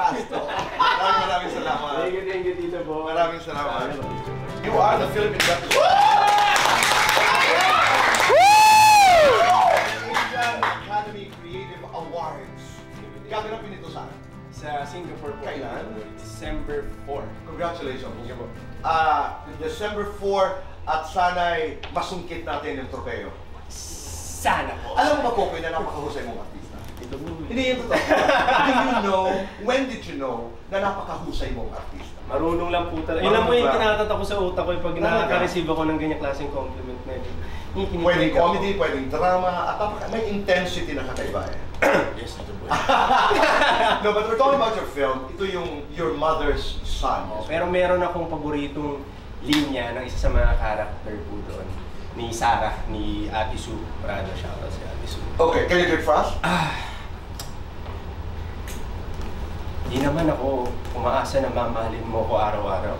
fast. Maraming salamat. Thank you, Tito Boy. Maraming salamat. You are the Philippine Baptist. Asian Academy Creative Awards. Gaganapin ito saan? Sa Singapore po. Kailan? December 4. Congratulations. December 4 at sana'y masungkit natin yung tropeo. Sana po. Alam mo ba, Kokoy, na napakahusay mong artista? Hindi yung totoo. Do you know, when did you know na napakahusay mong artista? Marunong lang po talaga. Yun lang po yung tinatatak ko sa utak ko pag nakaka-receive ako ng ganyang klaseng compliment na yun. Pwedeng comedy, pwedeng drama, at may intensity na kakaiba eh. Yes, ito po. No, but we're talking about your film. Ito yung Your Mother's Son. Pero meron akong paboritong linya ng isa sa mga character po doon. Ni Sarah, ni Ate Sue Prado. Shoutout si Ate Sue. Okay, can you do it for us? Di naman ako umaasa na mamahalin mo ko araw-araw.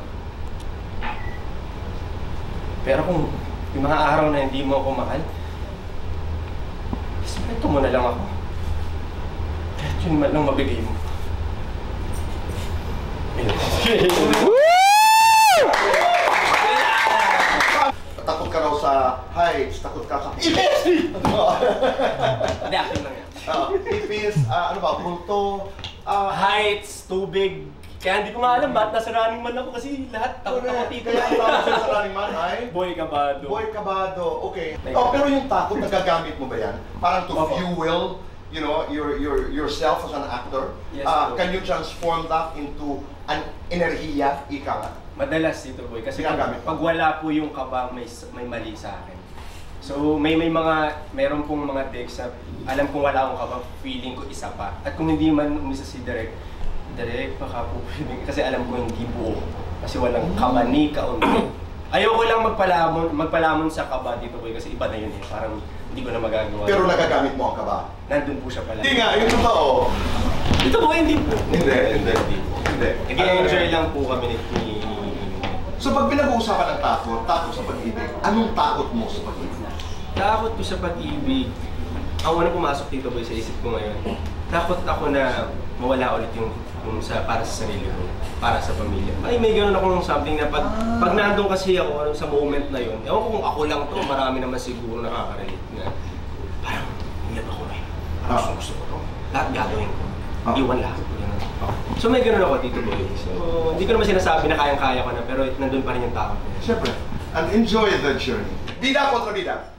Pero kung yung mga araw na hindi mo ako mahal, respeto mo na lang ako. Kahit yun man lang mabigay mo. Takot ka raw sa heights, takot ka sa ipis! Hindi, akin lang yan. Ipis, ano ba, multo, Heights, tubig. Kaya hindi ko nga alam ba't nasa Running Man ako kasi lahat takot ako dito. Kaya ang tawag sa'yo sa Running Man ay? Boy Cabado. Boy Cabado, okay. Oh, pero yung takot, nagagamit mo ba yan? Parang to fuel, you know, yourself as an actor? Yes, can you transform that into an enerhiya, ika nga? Madalas dito, boy. Kasi Ginagamit pag wala po yung kaba, may mali sa akin. So meron pong mga takes na alam kong wala akong kaba, feeling ko isa pa. At kung hindi man umisa si Direk, baka po pwedeng, kasi alam ko hindi buo. Kasi walang kaba ni kaunti. Ayoko lang magpalamon sa kaba dito, boy, kasi iba na yun eh. Parang hindi ko na magagawa. Pero nagagamit mo ang kaba? Nandun po siya pala. Hindi nga, yung totoo. Dito po, hindi po. Hindi. Nag-enjoy lang po kami ni... So pag pinag-uusapan ng takot sa pag-ibig, anong takot mo sa pag-ibig? Takot ko sa pag-ibig. Ang unang pumasok dito, boy, sa isip ko ngayon, takot ako na mawala ulit yung para sa sarili ko, para sa pamilya. Ay, may gano'n akong something na pag nandun kasi ako sa moment na yun, ewan ko kung ako lang to, marami naman siguro nakaka-relate na parang hindi ako eh. Parang gusto ko to. Lahat gagawin ko. Iwan lahat. So may gano'n ako dito, boy. So hindi ko naman sinasabi na kayang-kaya ko na, pero nandun pa rin yung tao. Siyempre. And enjoy the journey. Bida kontra bida.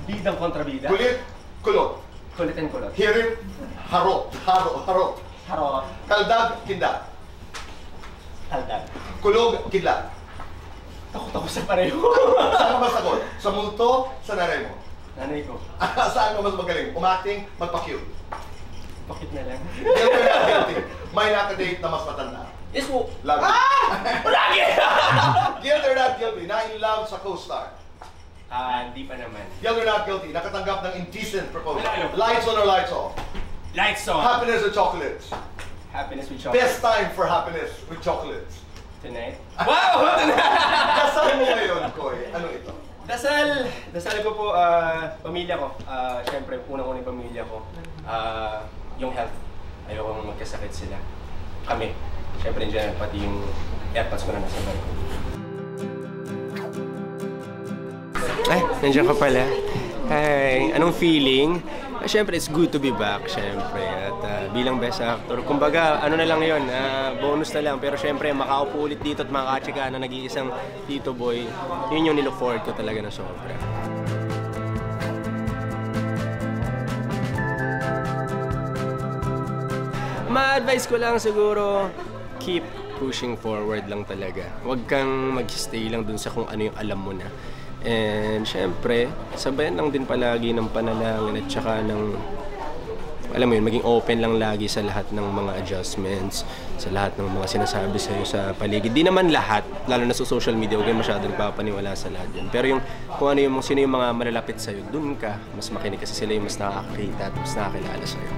Bidang kontra bida. Kulit, kulot. Kulit and kulot. Hirit, harot. Harot. Kaldag, kinda. Kaldag. Kulog, kidlat. Takot ako sa pareho. Saan ka mas sagot? Sa multo, sa nanay mo? Nanay ko. Saan ka mas magaling? Umacting, magpa-cute. Bakit na lang? Guilty. May nakadate na mas matanda. Yes po. Lagi. Lagi! Guilty or not guilty? Na in love sa co-star? Hindi pa naman. Guilty or not guilty? Nakatanggap ng indecent proposal? Wala. Lights on or lights off? Lights on. Happiness or chocolates? Happiness with chocolate. Best time for happiness with chocolates? Tonight. Wow! Kasal mo ngayon, Koy. Ano ito? Dasal ko po, pamilya ko. Siyempre, unang-unang pamilya ko. Yung health. Ayoko magkasakit sila. Kami. Siyempre, dyan, pati yung airpods ko na nasa bag ko. Ay, nandiyan ka pala. Hi, anong feeling? Siyempre, it's good to be back, siyempre. At bilang best actor, kumbaga, ano na lang yun, bonus na lang. Pero siyempre, makaupo ulit dito at makachika na nag-iisang Tito Boy, yun yung nilook forward ko talaga na sobra. Ma-advise ko lang siguro, keep pushing forward lang talaga. Huwag kang mag-stay lang dun sa kung ano yung alam mo na. And syempre, sabayan lang din palagi ng panalangin at saka ng, alam mo yun, maging open lang lagi sa lahat ng mga adjustments, sa lahat ng mga sinasabi sa'yo sa paligid. Di naman lahat, lalo na sa social media, huwag kayo masyadong papaniwala sa lahat yan. Pero yung, kung ano yung, sino yung mga malalapit sa'yo, dun ka, mas makinig kasi sila yung mas nakakakita at mas nakakilala sa'yo.